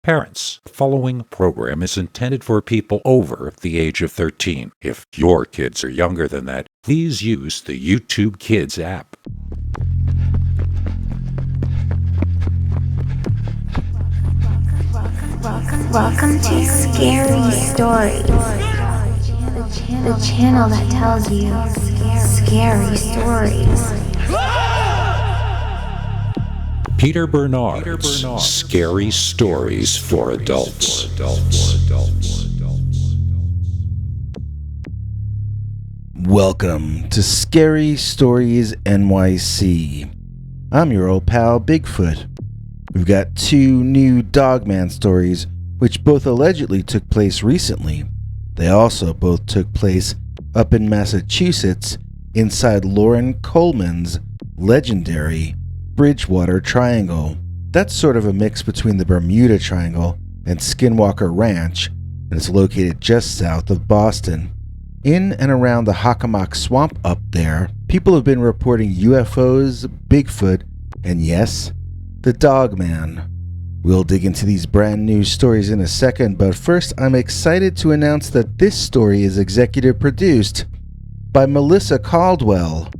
Parents, the following program is intended for people over the age of 13. If your kids are younger than that, please use the YouTube Kids app. Welcome to Scary Stories, the channel that tells you scary stories. Peter Bernard's Scary Stories for Adults. Welcome to Scary Stories NYC. I'm your old pal Bigfoot. We've got two new Dogman stories, which both allegedly took place recently. They also both took place up in Massachusetts, inside Lauren Coleman's legendary Bridgewater Triangle. That's sort of a mix between the Bermuda Triangle and Skinwalker Ranch, and it's located just south of Boston. In and around the Hockomock Swamp up there, people have been reporting UFOs, Bigfoot, and yes, the Dogman. We'll dig into these brand new stories in a second, but first I'm excited to announce that this story is executive produced by Melissa Caldwell.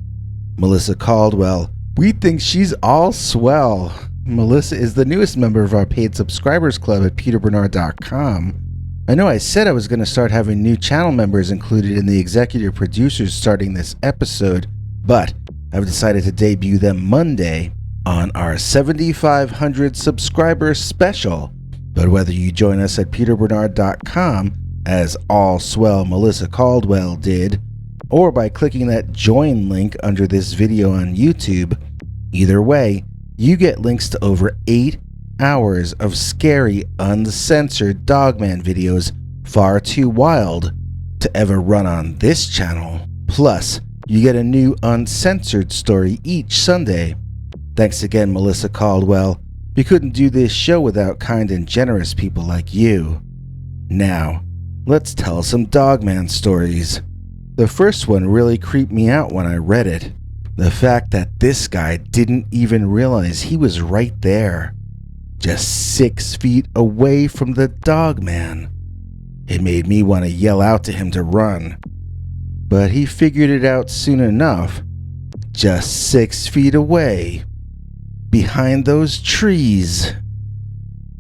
Melissa Caldwell, we think she's all swell. Melissa is the newest member of our paid subscribers club at peterbernard.com. I know I said I was going to start having new channel members included in the executive producers starting this episode, but I've decided to debut them Monday on our 7,500 subscriber special. But whether you join us at peterbernard.com, as all swell Melissa Caldwell did, or by clicking that join link under this video on YouTube, either way, you get links to over 8 hours of scary, uncensored Dogman videos far too wild to ever run on this channel. Plus, you get a new uncensored story each Sunday. Thanks again, Melissa Caldwell. We couldn't do this show without kind and generous people like you. Now, let's tell some Dogman stories. The first one really creeped me out when I read it. The fact that this guy didn't even realize he was right there, just 6 feet away from the Dogman. It made me want to yell out to him to run. But he figured it out soon enough. Just 6 feet away, behind those trees,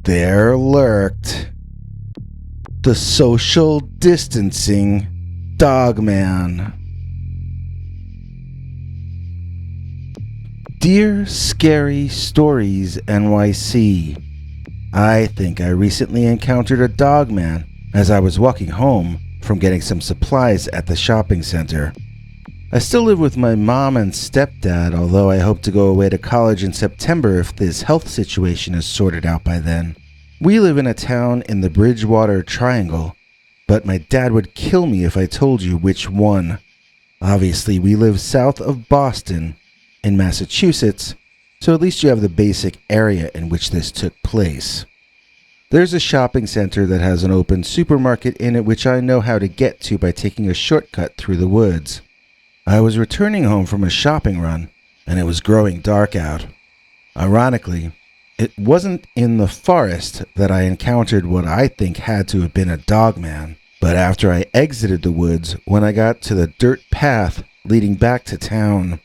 there lurked the social distancing Dogman. Dear Scary Stories NYC, I think I recently encountered a Dogman as I was walking home from getting some supplies at the shopping center. I still live with my mom and stepdad, although I hope to go away to college in September if this health situation is sorted out by then. We live in a town in the Bridgewater Triangle, but my dad would kill me if I told you which one. Obviously, we live south of Boston, in Massachusetts, so at least you have the basic area in which this took place. There's a shopping center that has an open supermarket in it which I know how to get to by taking a shortcut through the woods. I was returning home from a shopping run, and it was growing dark out. Ironically, it wasn't in the forest that I encountered what I think had to have been a Dogman, but after I exited the woods when I got to the dirt path leading back to town.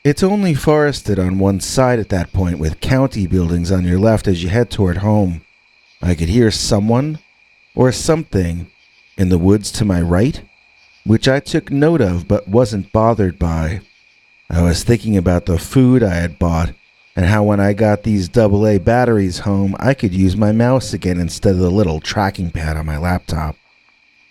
It's only forested on one side at that point, with county buildings on your left as you head toward home. I could hear someone or something in the woods to my right, which I took note of but wasn't bothered by. I was thinking about the food I had bought and how when I got these AA batteries home, I could use my mouse again instead of the little tracking pad on my laptop.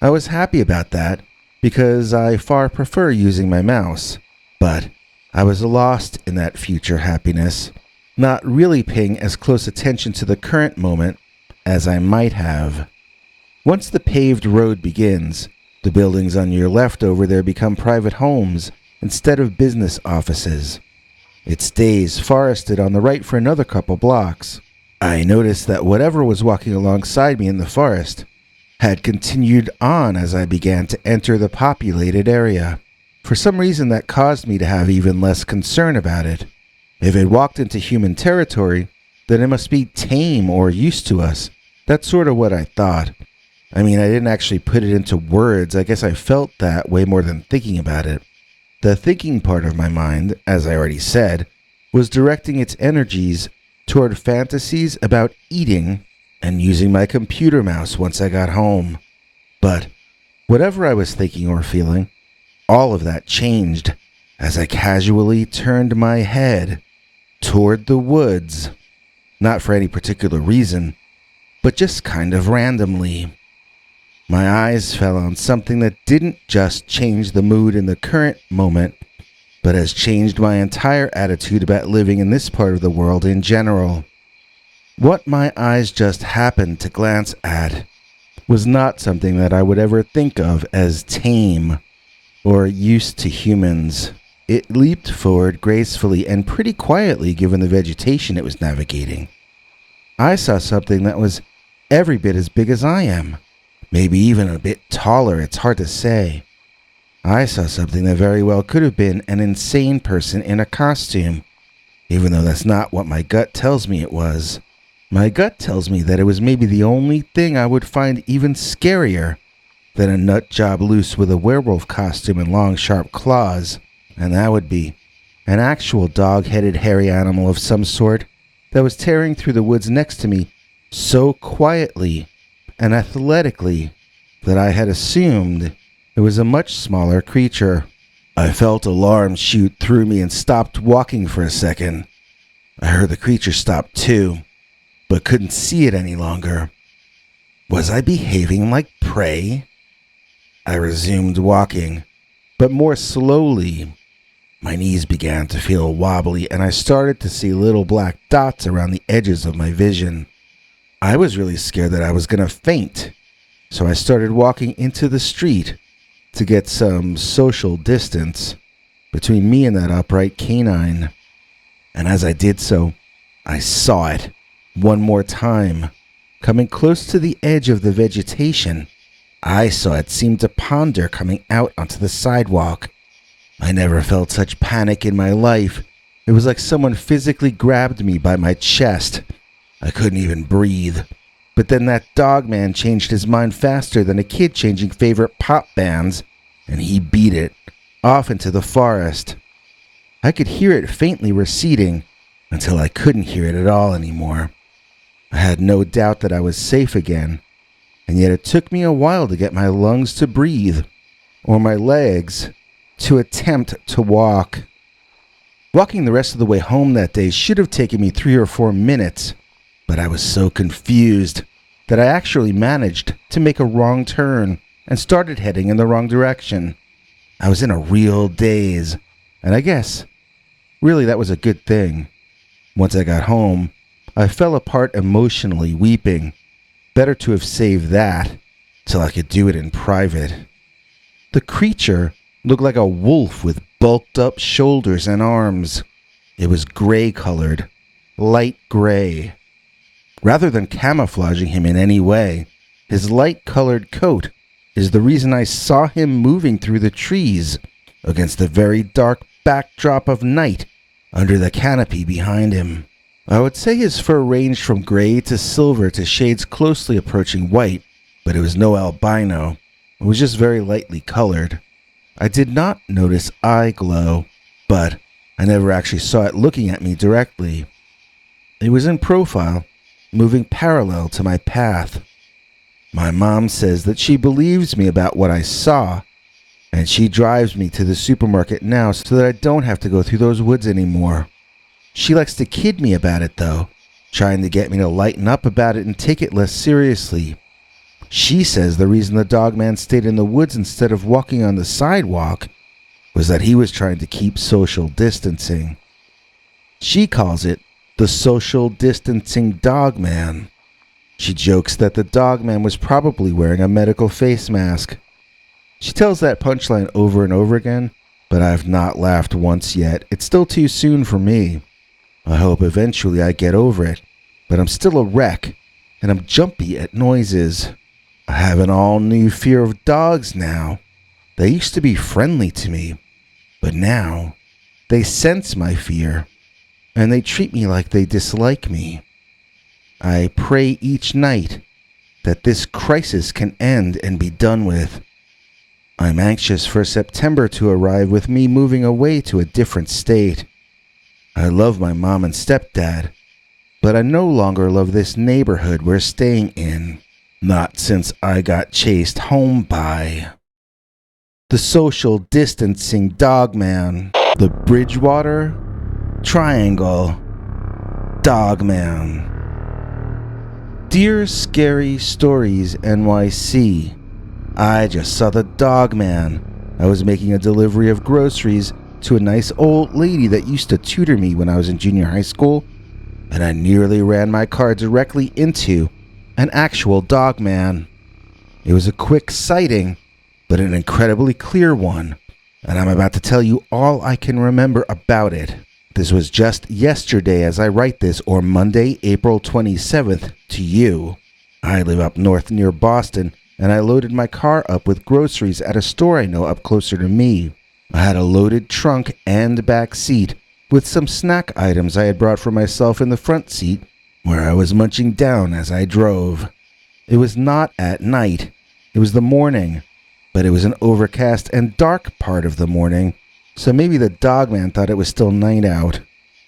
I was happy about that because I far prefer using my mouse, but I was lost in that future happiness, not really paying as close attention to the current moment as I might have. Once the paved road begins, the buildings on your left over there become private homes instead of business offices. It stays forested on the right for another couple blocks. I noticed that whatever was walking alongside me in the forest had continued on as I began to enter the populated area. For some reason that caused me to have even less concern about it. If it walked into human territory, then it must be tame or used to us, That's sort of what I thought. I mean, I didn't actually put it into words. I guess I felt that way more than thinking about it. The thinking part of my mind, as I already said, was directing its energies toward fantasies about eating and using my computer mouse once I got home. But whatever I was thinking or feeling, all of that changed as I casually turned my head toward the woods. Not for any particular reason, but just kind of randomly. My eyes fell on something that didn't just change the mood in the current moment, but has changed my entire attitude about living in this part of the world in general. What my eyes just happened to glance at was not something that I would ever think of as tame or used to humans. It leaped forward gracefully and pretty quietly given the vegetation it was navigating. I saw something that was every bit as big as I am. Maybe even a bit taller, it's hard to say. I saw something that very well could have been an insane person in a costume, even though that's not what my gut tells me it was. My gut tells me that it was maybe the only thing I would find even scarier than a nut job loose with a werewolf costume and long sharp claws, and that would be an actual dog-headed hairy animal of some sort that was tearing through the woods next to me so quietly and athletically that I had assumed it was a much smaller creature. I felt alarm shoot through me and stopped walking for a second. I heard the creature stop too, but couldn't see it any longer. Was I behaving like prey? I resumed walking, but more slowly. My knees began to feel wobbly, and I started to see little black dots around the edges of my vision. I was really scared that I was going to faint, so I started walking into the street to get some social distance between me and that upright canine. And as I did so, I saw it one more time, coming close to the edge of the vegetation. I saw it seem to ponder coming out onto the sidewalk. I never felt such panic in my life. It was like someone physically grabbed me by my chest. I couldn't even breathe. But then that Dogman changed his mind faster than a kid changing favorite pop bands, and he beat it off into the forest. I could hear it faintly receding until I couldn't hear it at all anymore. I had no doubt that I was safe again, and yet it took me a while to get my lungs to breathe, or my legs to attempt to walk. Walking the rest of the way home that day should have taken me 3 or 4 minutes, but I was so confused that I actually managed to make a wrong turn and started heading in the wrong direction. I was in a real daze, and I guess, really that was a good thing. Once I got home, I fell apart emotionally, weeping. Better to have saved that till I could do it in private. The creature looked like a wolf with bulked up shoulders and arms. It was gray-colored, light gray. Rather than camouflaging him in any way, his light-colored coat is the reason I saw him moving through the trees against the very dark backdrop of night under the canopy behind him. I would say his fur ranged from gray to silver to shades closely approaching white, but it was no albino. It was just very lightly colored. I did not notice eye glow, but I never actually saw it looking at me directly. It was in profile, moving parallel to my path. My mom says that she believes me about what I saw, and she drives me to the supermarket now so that I don't have to go through those woods anymore. She likes to kid me about it, though, trying to get me to lighten up about it and take it less seriously. She says the reason the Dogman stayed in the woods instead of walking on the sidewalk was that he was trying to keep social distancing. She calls it the social distancing Dogman. She jokes that the Dogman was probably wearing a medical face mask. She tells that punchline over and over again, but I've not laughed once yet. It's still too soon for me. I hope eventually I get over it, but I'm still a wreck, and I'm jumpy at noises. I have an all-new fear of dogs now. They used to be friendly to me, but now they sense my fear, and they treat me like they dislike me. I pray each night that this crisis can end and be done with. I'm anxious for September to arrive with me moving away to a different state. I love my mom and stepdad, but I no longer love this neighborhood we're staying in. Not since I got chased home by the social distancing Dogman, the Bridgewater Triangle Dogman. Dear Scary Stories NYC, I just saw the Dogman. I was making a delivery of groceries to a nice old lady that used to tutor me when I was in junior high school, and I nearly ran my car directly into an actual Dogman. It was a quick sighting, but an incredibly clear one, and I'm about to tell you all I can remember about it. This was just yesterday as I write this, or Monday, April 27th, to you. I live up north near Boston, and I loaded my car up with groceries at a store I know up closer to me. I had a loaded trunk and back seat with some snack items I had brought for myself in the front seat, where I was munching down as I drove. It was not at night. It was the morning, but it was an overcast and dark part of the morning, so maybe the Dogman thought it was still night out.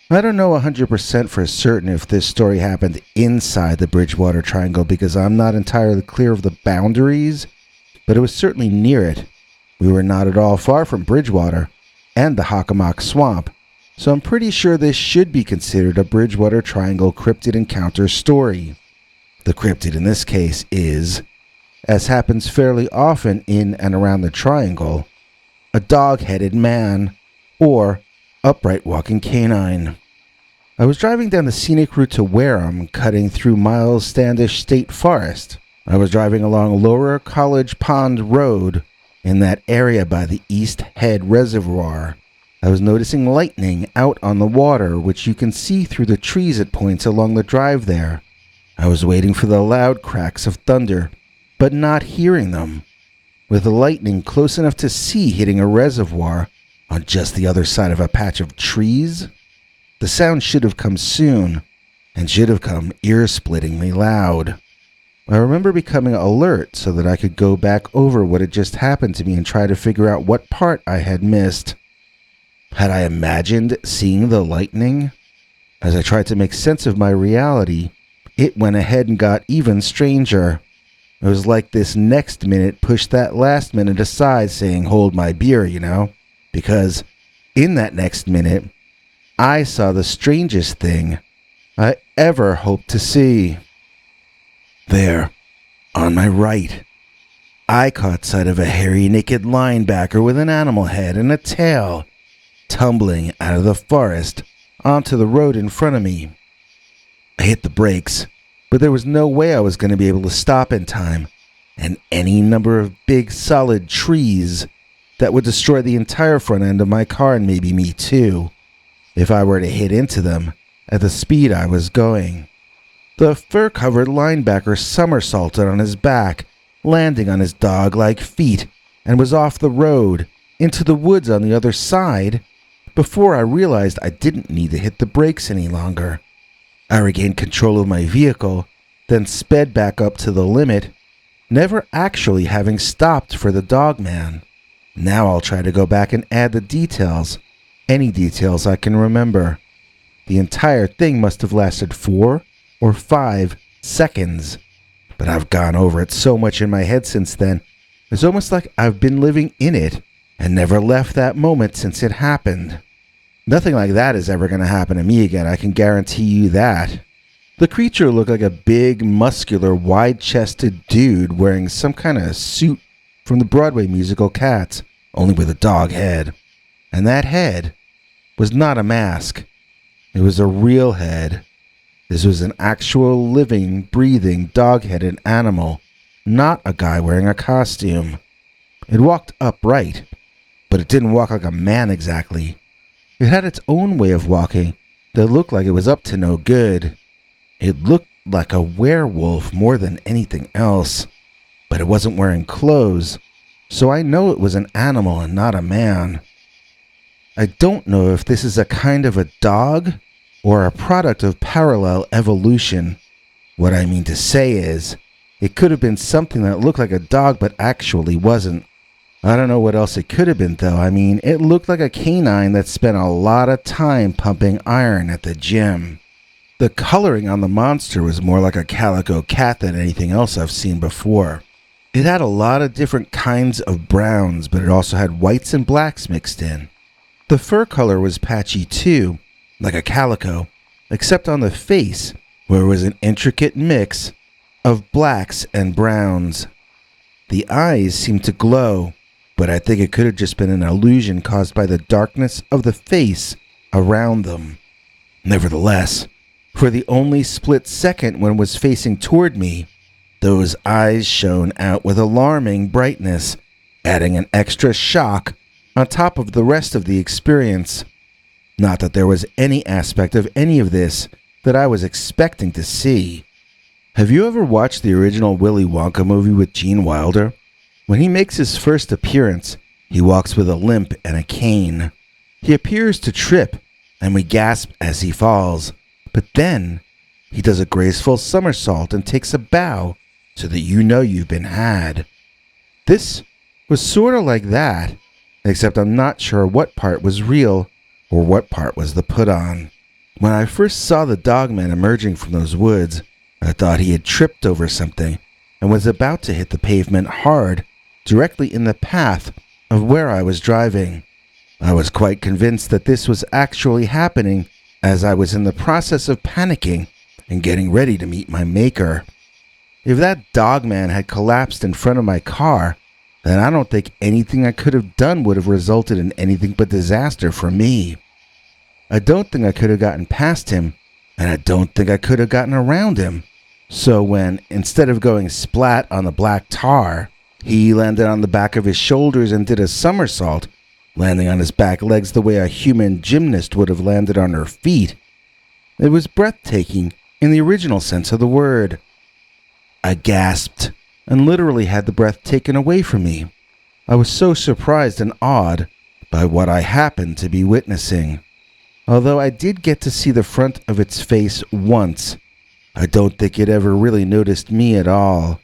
I don't know 100% for certain if this story happened inside the Bridgewater Triangle because I'm not entirely clear of the boundaries, but it was certainly near it. We were not at all far from Bridgewater and the Hockomock Swamp, so I'm pretty sure this should be considered a Bridgewater Triangle cryptid encounter story. The cryptid in this case is, as happens fairly often in and around the Triangle, a dog-headed man, or upright walking canine. I was driving down the scenic route to Wareham, cutting through Miles Standish State Forest. I was driving along Lower College Pond Road in that area by the East Head Reservoir. I was noticing lightning out on the water, which you can see through the trees at points along the drive there. I was waiting for the loud cracks of thunder, but not hearing them. With the lightning close enough to see hitting a reservoir on just the other side of a patch of trees, the sound should have come soon, and should have come ear-splittingly loud. I remember becoming alert so that I could go back over what had just happened to me and try to figure out what part I had missed. Had I imagined seeing the lightning? As I tried to make sense of my reality, it went ahead and got even stranger. It was like this next minute pushed that last minute aside, saying, "Hold my beer," you know? Because in that next minute, I saw the strangest thing I ever hoped to see. There, on my right, I caught sight of a hairy, naked linebacker with an animal head and a tail tumbling out of the forest onto the road in front of me. I hit the brakes, but there was no way I was going to be able to stop in time, and any number of big, solid trees that would destroy the entire front end of my car and maybe me too, if I were to hit into them at the speed I was going. The fur-covered linebacker somersaulted on his back, landing on his dog-like feet, and was off the road, into the woods on the other side, before I realized I didn't need to hit the brakes any longer. I regained control of my vehicle, then sped back up to the limit, never actually having stopped for the Dogman. Now I'll try to go back and add the details, any details I can remember. The entire thing must have lasted 4 or 5 seconds, but I've gone over it so much in my head since then, it's almost like I've been living in it and never left that moment since it happened. Nothing like that is ever going to happen to me again, I can guarantee you that. The creature looked like a big, muscular, wide-chested dude wearing some kind of suit from the Broadway musical Cats, only with a dog head. And that head was not a mask. It was a real head. This was an actual living, breathing, dog-headed animal, not a guy wearing a costume. It walked upright, but it didn't walk like a man exactly. It had its own way of walking that looked like it was up to no good. It looked like a werewolf more than anything else, but it wasn't wearing clothes, so I know it was an animal and not a man. I don't know if this is a kind of a dog or a product of parallel evolution. What I mean to say is, It could have been something that looked like a dog but actually wasn't. I don't know what else it could have been though. I mean, it looked like a canine that spent a lot of time pumping iron at the gym. The coloring on the monster was more like a calico cat than anything else I've seen before. It had a lot of different kinds of browns, but it also had whites and blacks mixed in. The fur color was patchy too, like a calico, except on the face, where it was an intricate mix of blacks and browns. The eyes seemed to glow, but I think it could have just been an illusion caused by the darkness of the face around them. Nevertheless, for the only split second when it was facing toward me, those eyes shone out with alarming brightness, adding an extra shock on top of the rest of the experience. Not that there was any aspect of any of this that I was expecting to see. Have you ever watched the original Willy Wonka movie with Gene Wilder? When he makes his first appearance, he walks with a limp and a cane. He appears to trip, and we gasp as he falls. But then, he does a graceful somersault and takes a bow so that you know you've been had. This was sort of like that, except I'm not sure what part was real or what part was the put-on. When I first saw the Dogman emerging from those woods, I thought he had tripped over something and was about to hit the pavement hard, directly in the path of where I was driving. I was quite convinced that this was actually happening as I was in the process of panicking and getting ready to meet my maker. If that Dogman had collapsed in front of my car, then I don't think anything I could have done would have resulted in anything but disaster for me. I don't think I could have gotten past him, and I don't think I could have gotten around him. So when, instead of going splat on the black tar, he landed on the back of his shoulders and did a somersault, landing on his back legs the way a human gymnast would have landed on her feet, it was breathtaking in the original sense of the word. I gasped and literally had the breath taken away from me. I was so surprised and awed by what I happened to be witnessing. Although I did get to see the front of its face once, I don't think it ever really noticed me at all.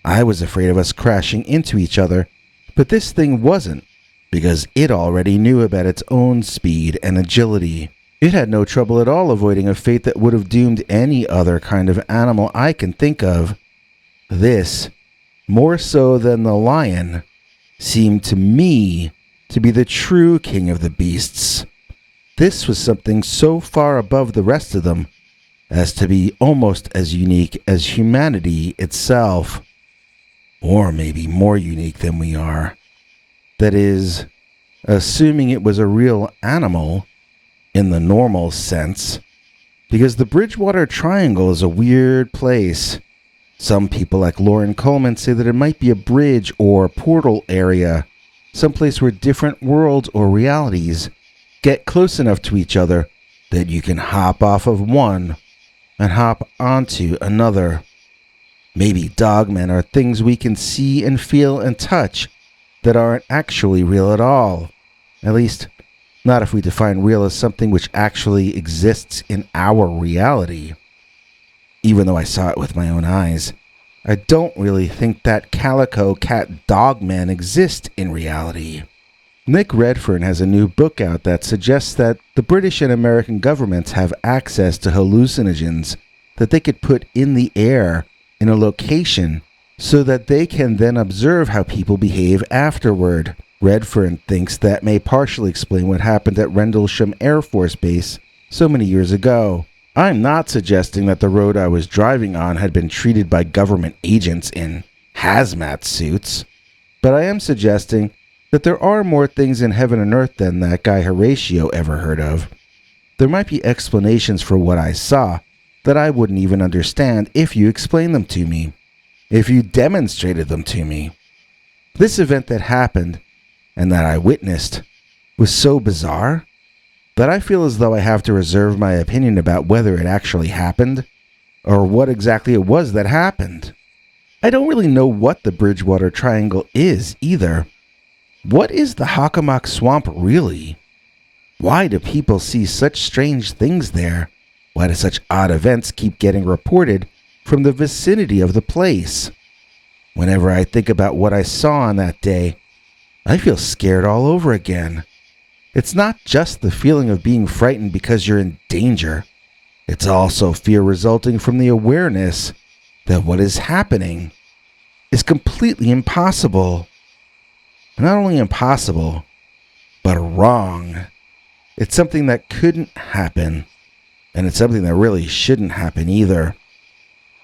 I was afraid of us crashing into each other, but this thing wasn't, because it already knew about its own speed and agility. It had no trouble at all avoiding a fate that would have doomed any other kind of animal I can think of. This, more so than the lion, seemed to me to be the true king of the beasts. This was something so far above the rest of them as to be almost as unique as humanity itself. Or maybe more unique than we are. That is, assuming it was a real animal in the normal sense, because the Bridgewater Triangle is a weird place. Some people like Lauren Coleman say that it might be a bridge or portal area, someplace where different worlds or realities get close enough to each other that you can hop off of one and hop onto another. Maybe dogmen are things we can see and feel and touch that aren't actually real at all. At least, not if we define real as something which actually exists in our reality. Even though I saw it with my own eyes, I don't really think that calico cat Dogman exists in reality. Nick Redfern has a new book out that suggests that the British and American governments have access to hallucinogens that they could put in the air in a location so that they can then observe how people behave afterward. Redfern thinks that may partially explain what happened at Rendlesham Air Force Base so many years ago. I'm not suggesting that the road I was driving on had been treated by government agents in hazmat suits, but I am suggesting that there are more things in heaven and earth than that guy Horatio ever heard of. There might be explanations for what I saw that I wouldn't even understand if you explained them to me, if you demonstrated them to me. This event that happened and that I witnessed was so bizarre that I feel as though I have to reserve my opinion about whether it actually happened or what exactly it was that happened. I don't really know what the Bridgewater Triangle is either. What is the Hockomock Swamp really? Why do people see such strange things there? Why do such odd events keep getting reported from the vicinity of the place. Whenever I think about what I saw on that day, I feel scared all over again. It's not just the feeling of being frightened because you're in danger. It's also fear resulting from the awareness that what is happening is completely impossible. Not only impossible, but wrong. It's something that couldn't happen, and it's something that really shouldn't happen either.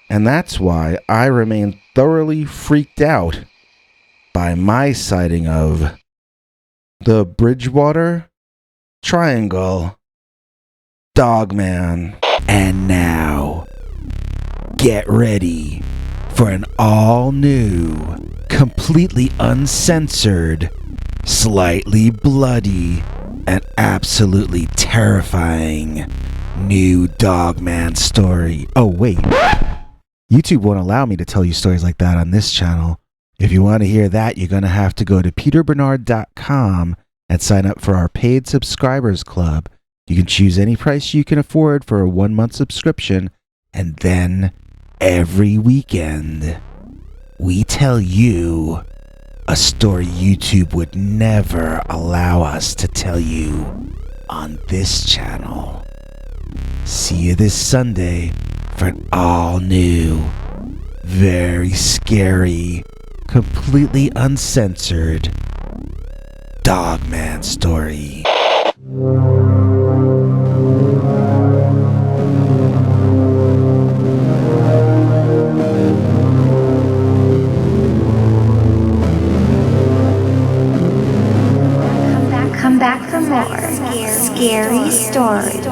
And that's why I remain thoroughly freaked out by my sighting of the Bridgewater Triangle Dogman. And now, get ready for an all-new, completely uncensored, slightly bloody, and absolutely terrifying new Dogman story. Oh, wait. YouTube won't allow me to tell you stories like that on this channel. If you want to hear that, you're going to have to go to peterbernard.com and sign up for our paid subscribers club. You can choose any price you can afford for a 1-month subscription, and then every weekend, we tell you a story YouTube would never allow us to tell you on this channel. See you this Sunday for an all-new, very scary, completely uncensored Dogman story. Come back for more scary stories.